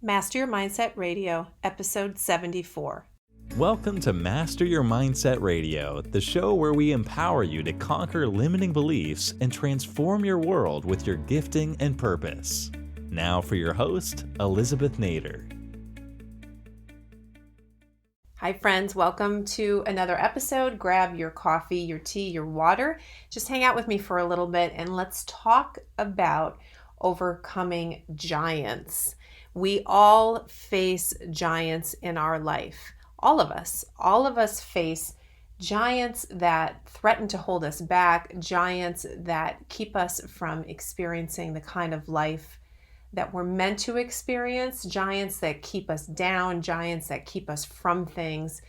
Master Your Mindset Radio, episode 74. Welcome to Master Your Mindset Radio, the show where we empower you to conquer limiting beliefs and transform your world with your gifting and purpose. Now for your host, Elizabeth Nader. Hi friends, welcome to another episode. Grab your coffee, your tea, your water. Just hang out with me for a little bit and let's talk about overcoming giants. We all face giants in our life. All of us face giants that threaten to hold us back, giants that keep us from experiencing the kind of life that we're meant to experience, giants that keep us down, giants that keep us from things,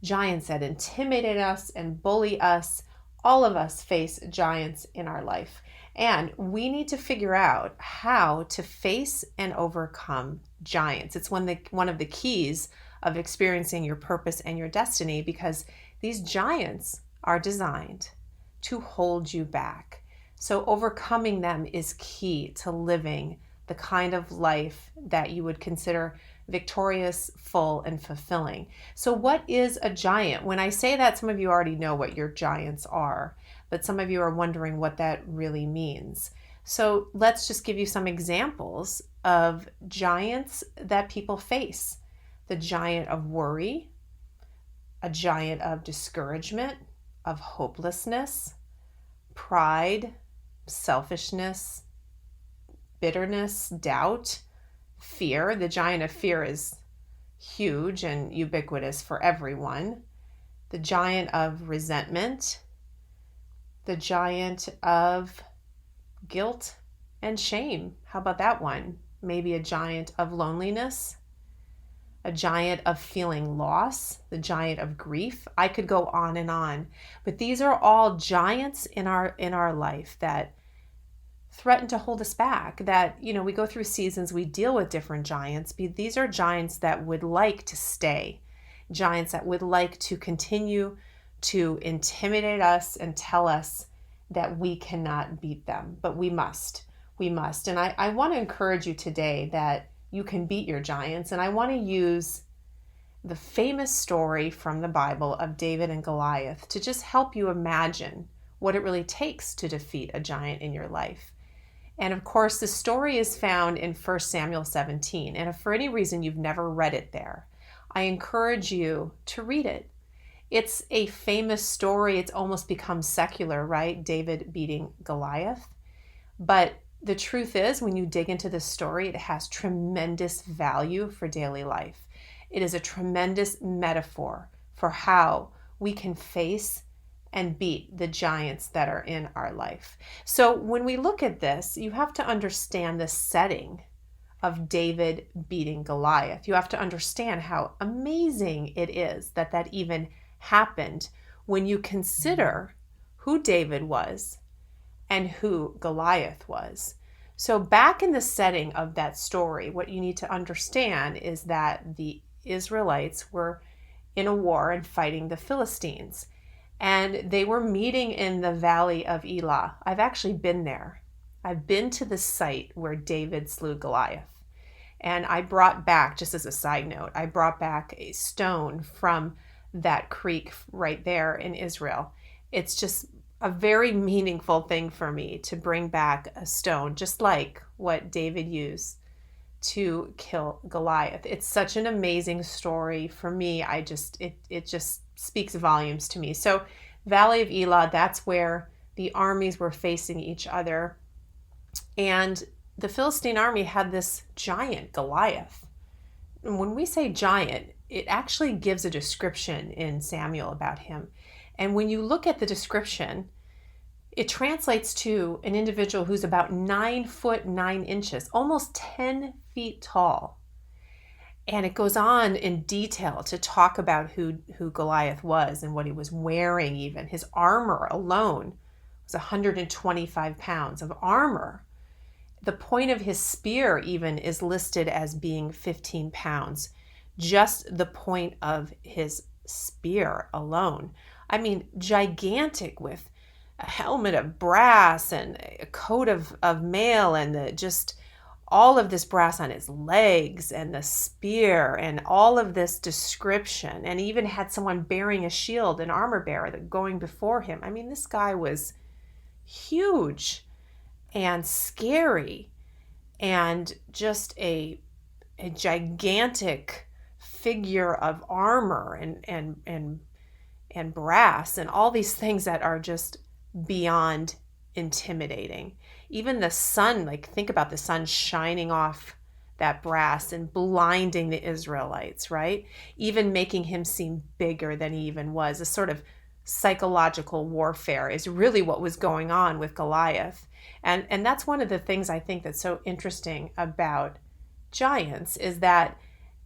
giants that intimidate us and bully us. All of us face giants in our life. And we need to figure out how to face and overcome giants. It's one of the keys of experiencing your purpose and your destiny, because these giants are designed to hold you back. So overcoming them is key to living the kind of life that you would consider victorious, full, and fulfilling. So what is a giant? When I say that, some of you already know what your giants are, but some of you are wondering what that really means. So let's just give you some examples of giants that people face. The giant of worry, a giant of discouragement, of hopelessness, pride, selfishness, bitterness, doubt, fear. The giant of fear is huge and ubiquitous for everyone. The giant of resentment, the giant of guilt and shame. How about that one? Maybe a giant of loneliness, a giant of feeling loss, the giant of grief. I could go on, but these are all giants in our life that threaten to hold us back. That, we go through seasons, we deal with different giants, but these are giants that would like to stay, giants that would like to continue to intimidate us and tell us that we cannot beat them, but we must. And I want to encourage you today that you can beat your giants. And I want to use the famous story from the Bible of David and Goliath to just help you imagine what it really takes to defeat a giant in your life. And of course, the story is found in 1 Samuel 17. And if for any reason you've never read it there, I encourage you to read it. It's a famous story. It's almost become secular, right? David beating Goliath. But the truth is, when you dig into this story, it has tremendous value for daily life. It is a tremendous metaphor for how we can face and beat the giants that are in our life. So when we look at this, you have to understand the setting of David beating Goliath. You have to understand how amazing it is that even happened when you consider who David was and who Goliath was. So back in the setting of that story, what you need to understand is that the Israelites were in a war and fighting the Philistines. And they were meeting in the valley of Elah. I've actually been there. I've been to the site where David slew Goliath. And I brought back, just as a side note, I brought back a stone from that creek right there in Israel. It's just a very meaningful thing for me to bring back a stone, just like what David used to kill Goliath. It's such an amazing story for me. It just speaks volumes to me. So Valley of Elah, that's where the armies were facing each other. And the Philistine army had this giant, Goliath. And when we say giant, it actually gives a description in Samuel about him. And when you look at the description, it translates to an individual who's about 9 foot 9 inches, almost 10 feet tall. And it goes on in detail to talk about who Goliath was and what he was wearing even. His armor alone was 125 pounds of armor. The point of his spear even is listed as being 15 pounds. Just the point of his spear alone. I mean, gigantic, with a helmet of brass and a coat of mail and just all of this brass on his legs and the spear and all of this description, and even had someone bearing a shield, an armor bearer that going before him. I mean, this guy was huge and scary and just a gigantic figure of armor and brass and all these things that are just beyond intimidating. Even the sun, like think about the sun shining off that brass and blinding the Israelites, right? Even making him seem bigger than he even was. A sort of psychological warfare is really what was going on with Goliath. And that's one of the things I think that's so interesting about giants is that,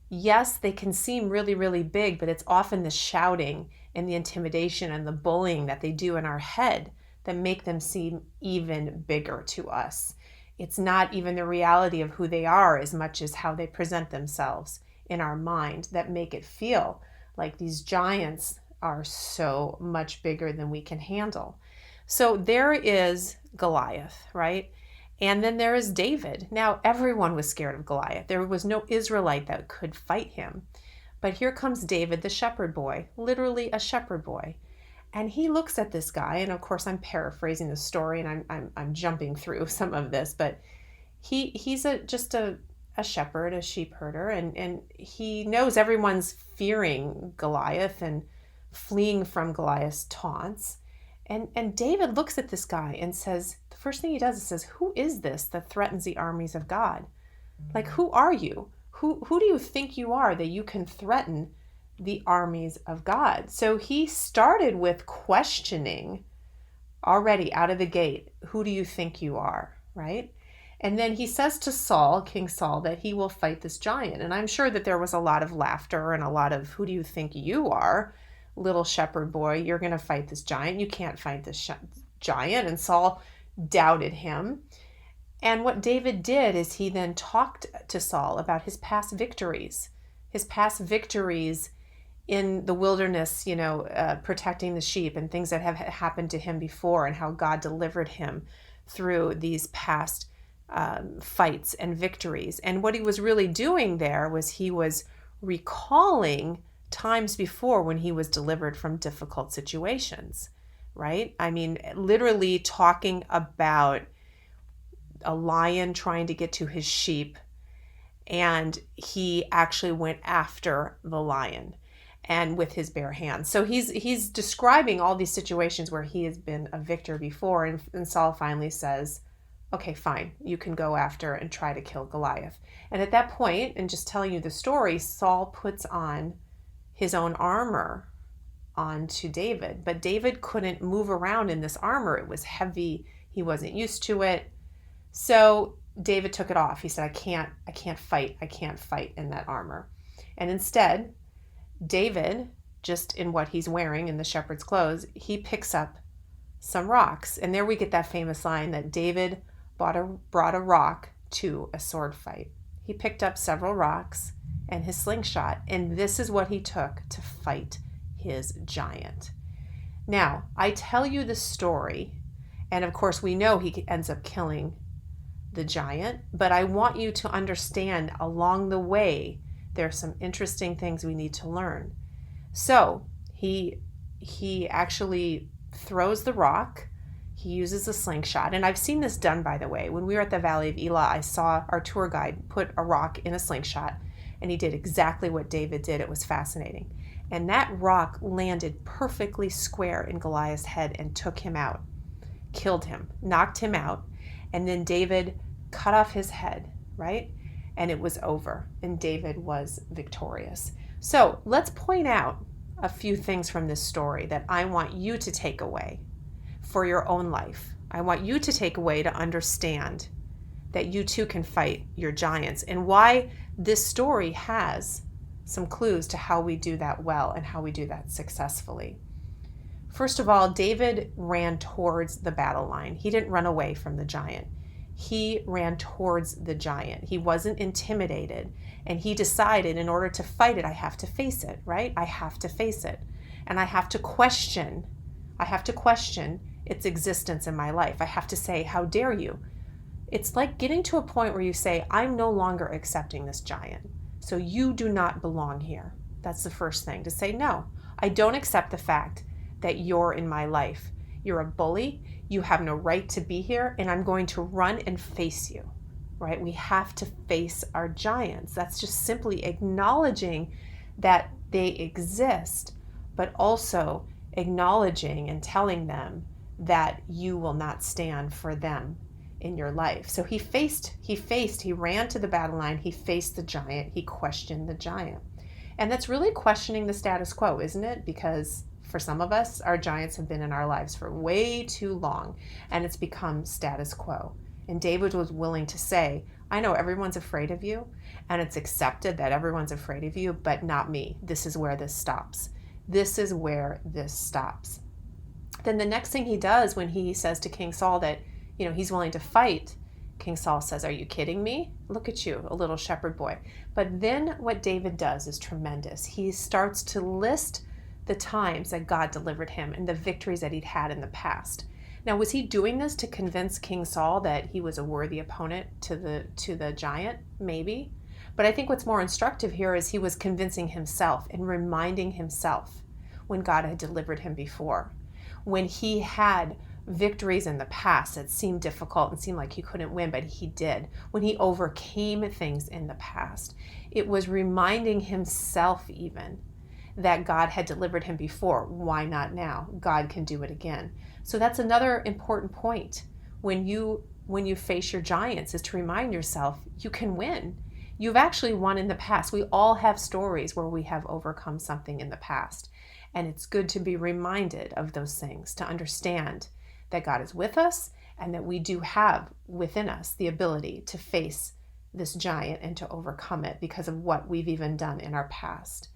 yes, they can seem really, really big, but it's often the shouting and the intimidation and the bullying that they do in our head that make them seem even bigger to us. It's not even the reality of who they are as much as how they present themselves in our mind that make it feel like these giants are so much bigger than we can handle. So there is Goliath, right? And then there is David. Now, everyone was scared of Goliath. There was no Israelite that could fight him. But here comes David, the shepherd boy, literally a shepherd boy. And he looks at this guy, and of course I'm paraphrasing the story and I'm jumping through some of this, but he's just a shepherd, a sheep herder, and he knows everyone's fearing Goliath and fleeing from Goliath's taunts. And David looks at this guy and says, the first thing he does is says, who is this that threatens the armies of God? Like, who are you? Who do you think you are that you can threaten the armies of God? So he started with questioning already out of the gate, who do you think you are, right? And then he says to Saul, King Saul, that he will fight this giant. And I'm sure that there was a lot of laughter and a lot of, who do you think you are, little shepherd boy? You're going to fight this giant. You can't fight this giant. And Saul doubted him. And what David did is he then talked to Saul about his past victories in the wilderness, protecting the sheep and things that have happened to him before and how God delivered him through these past fights and victories. And what he was really doing there was he was recalling times before when he was delivered from difficult situations, right? I mean, literally talking about a lion trying to get to his sheep, and he actually went after the lion and with his bare hands. So he's describing all these situations where he has been a victor before, and Saul finally says, okay, fine, you can go after and try to kill Goliath. And at that point, and just telling you the story, Saul puts on his own armor onto David, but David couldn't move around in this armor. It was heavy. He wasn't used to it. So David took it off. He said, I can't fight in that armor. And instead, David, just in what he's wearing in the shepherd's clothes, he picks up some rocks. And there we get that famous line that David brought a rock to a sword fight. He picked up several rocks and his slingshot, and this is what he took to fight his giant. Now, I tell you the story, and of course we know he ends up killing the giant, but I want you to understand along the way there are some interesting things we need to learn. So he actually throws the rock. He uses a slingshot, and I've seen this done, by the way. When we were at the Valley of Elah, I saw our tour guide put a rock in a slingshot, and he did exactly what David did. It was fascinating. And that rock landed perfectly square in Goliath's head and took him out, killed him, knocked him out, and then David cut off his head, right? And it was over, and David was victorious. So let's point out a few things from this story that I want you to take away for your own life. I want you to take away to understand that you too can fight your giants, and why this story has some clues to how we do that well and how we do that successfully. First of all, David ran towards the battle line. He didn't run away from the giant. He ran towards the giant. He wasn't intimidated, and he decided, in order to fight it, I have to face it, right? I have to face it, and I have to question its existence in my life. I have to say, how dare you It's like getting to a point where you say, I'm no longer accepting this giant. So you do not belong here. That's the first thing, to say, no, I don't accept the fact that you're in my life. You're a bully. You have no right to be here, and I'm going to run and face you, right? We have to face our giants. That's just simply acknowledging that they exist, but also acknowledging and telling them that you will not stand for them in your life. So he ran to the battle line, he faced the giant, he questioned the giant. And that's really questioning the status quo, isn't it? Because for some of us, our giants have been in our lives for way too long, and it's become status quo. And David was willing to say, I know everyone's afraid of you, and it's accepted that everyone's afraid of you, but not me. This is where this stops. This is where this stops. Then the next thing he does when he says to King Saul that, he's willing to fight, King Saul says, are you kidding me? Look at you, a little shepherd boy. But then what David does is tremendous. He starts to list the times that God delivered him and the victories that he'd had in the past. Now, was he doing this to convince King Saul that he was a worthy opponent to the giant? Maybe. But I think what's more instructive here is he was convincing himself and reminding himself when God had delivered him before, when he had victories in the past that seemed difficult and seemed like he couldn't win, but he did. When he overcame things in the past, it was reminding himself even that God had delivered him before. Why not now? God can do it again. So that's another important point when you face your giants, is to remind yourself you can win. You've actually won in the past. We all have stories where we have overcome something in the past. And it's good to be reminded of those things, to understand that God is with us and that we do have within us the ability to face this giant and to overcome it because of what we've even done in our past.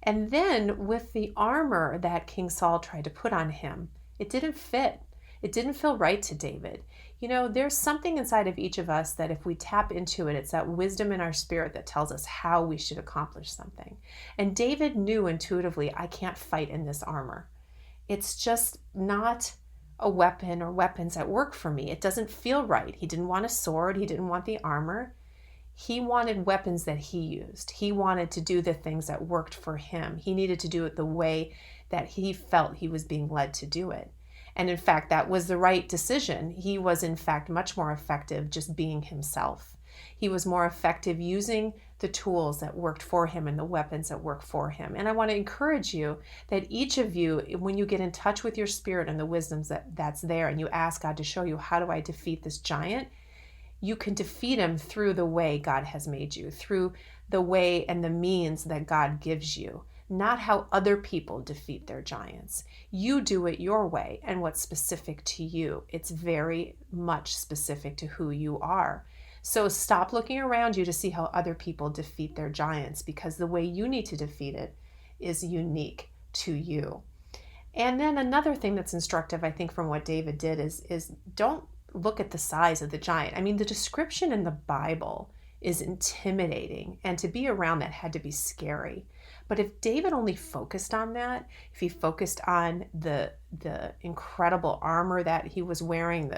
And then with the armor that King Saul tried to put on him, it didn't fit. It didn't feel right to David. There's something inside of each of us that if we tap into it, it's that wisdom in our spirit that tells us how we should accomplish something. And David knew intuitively, I can't fight in this armor. It's just not a weapon or weapons that work for me. It doesn't feel right. He didn't want a sword. He didn't want the armor. He wanted weapons that he used. He wanted to do the things that worked for him. He needed to do it the way that he felt he was being led to do it. And in fact, that was the right decision. He was in fact much more effective just being himself. He was more effective using the tools that worked for him and the weapons that worked for him. And I want to encourage you that each of you, when you get in touch with your spirit and the wisdoms that's there, and you ask God to show you, how do I defeat this giant? You can defeat him through the way God has made you, through the way and the means that God gives you, not how other people defeat their giants. You do it your way and what's specific to you. It's very much specific to who you are. So stop looking around you to see how other people defeat their giants, because the way you need to defeat it is unique to you. And then another thing that's instructive, I think, from what David did is don't look at the size of the giant. I mean, the description in the Bible is intimidating, and to be around that had to be scary. But if David only focused on that, if he focused on the incredible armor that he was wearing,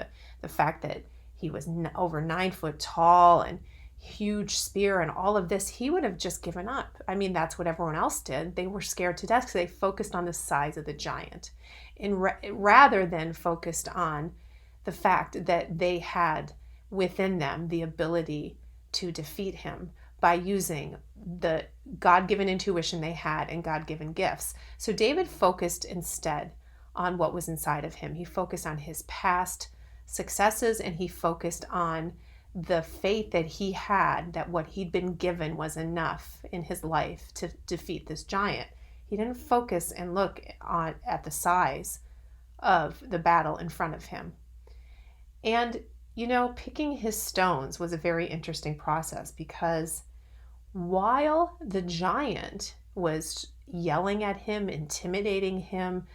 the fact that he was over 9 foot tall and huge spear and all of this, he would have just given up. I mean, that's what everyone else did. They were scared to death because they focused on the size of the giant, and rather than focused on the fact that they had within them the ability to defeat him by using the God-given intuition they had and God-given gifts. So David focused instead on what was inside of him. He focused on his past successes, and he focused on the faith that he had, that what he'd been given was enough in his life to defeat this giant. He didn't focus and look at the size of the battle in front of him. And, picking his stones was a very interesting process, because while the giant was yelling at him, intimidating him,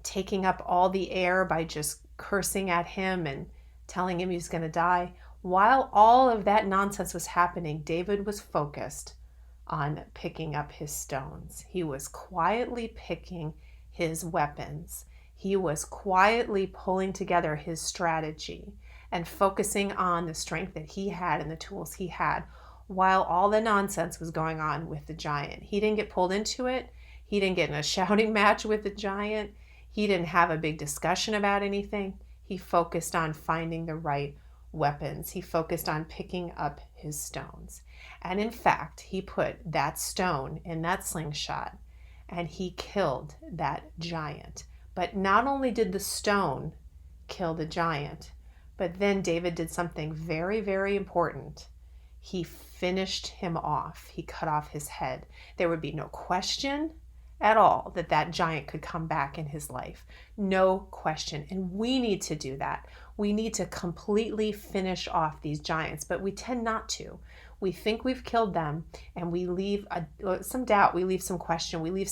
taking up all the air by just cursing at him and telling him he's going to die, while all of that nonsense was happening, David was focused on picking up his stones. He was quietly picking his weapons. He was quietly pulling together his strategy. and focusing on the strength that he had and the tools he had while all the nonsense was going on with the giant. He didn't get pulled into it. He didn't get in a shouting match with the giant. He didn't have a big discussion about anything. He focused on finding the right weapons. He focused on picking up his stones. And in fact, he put that stone in that slingshot and he killed that giant. But not only did the stone kill the giant, but then David did something very, very important. He finished him off. He cut off his head. There would be no question at all that that giant could come back in his life. No question. And we need to do that. We need to completely finish off these giants, but we tend not to. We think we've killed them and we leave some doubt, we leave some question, we leave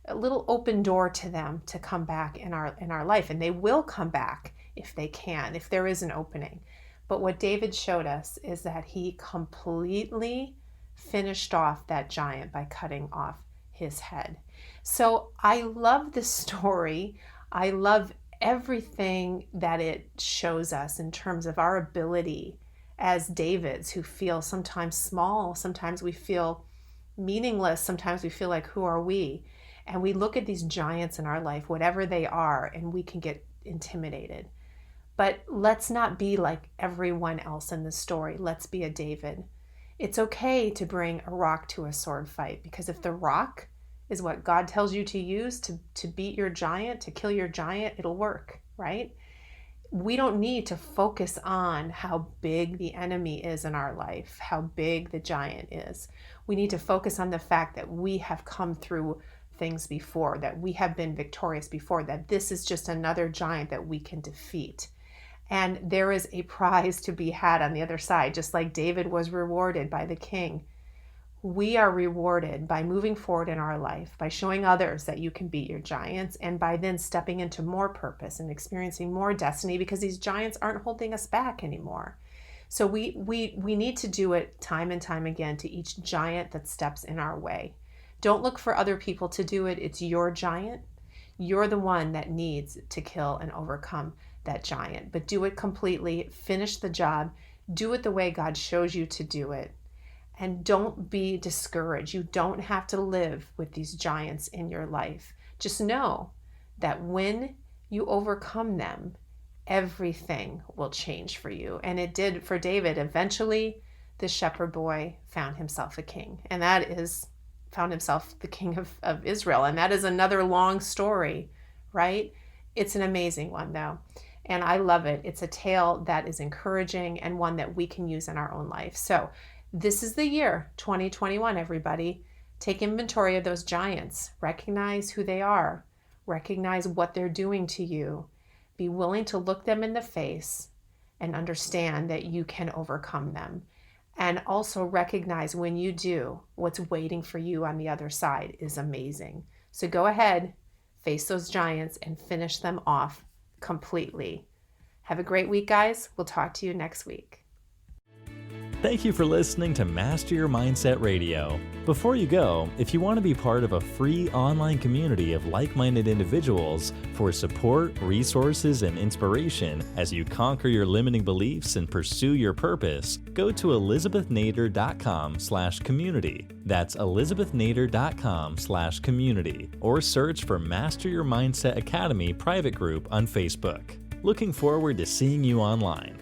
a little open door to them to come back in our life. And they will come back if they can, if there is an opening. But what David showed us is that he completely finished off that giant by cutting off his head. So I love this story. I love everything that it shows us in terms of our ability as Davids who feel sometimes small, sometimes we feel meaningless, sometimes we feel like, who are we? And we look at these giants in our life, whatever they are, and we can get intimidated. But let's not be like everyone else in the story. Let's be a David. It's okay to bring a rock to a sword fight, because if the rock is what God tells you to use to beat your giant, to kill your giant, it'll work, right? We don't need to focus on how big the enemy is in our life, how big the giant is. We need to focus on the fact that we have come through things before, that we have been victorious before, that this is just another giant that we can defeat. And there is a prize to be had on the other side, just like David was rewarded by the king. We are rewarded by moving forward in our life, by showing others that you can beat your giants, and by then stepping into more purpose and experiencing more destiny, because these giants aren't holding us back anymore. So we need to do it time and time again to each giant that steps in our way. Don't look for other people to do it. It's your giant. You're the one that needs to kill and overcome that giant. But do it completely. Finish the job. Do it the way God shows you to do it. And don't be discouraged. You don't have to live with these giants in your life. Just know that when you overcome them, everything will change for you. And it did for David. Eventually, the shepherd boy found himself a king. And found himself the king of Israel. And that is another long story, right? It's an amazing one, though. And I love it. It's a tale that is encouraging and one that we can use in our own life. So this is the year 2021, everybody. Take inventory of those giants. Recognize who they are. Recognize what they're doing to you. Be willing to look them in the face and understand that you can overcome them. And also recognize when you do, what's waiting for you on the other side is amazing. So go ahead, face those giants and finish them off completely. Have a great week, guys. We'll talk to you next week. Thank you for listening to Master Your Mindset Radio. Before you go, if you want to be part of a free online community of like-minded individuals for support, resources, and inspiration as you conquer your limiting beliefs and pursue your purpose, go to elizabethnader.com/community. That's elizabethnader.com/community, or search for Master Your Mindset Academy private group on Facebook. Looking forward to seeing you online.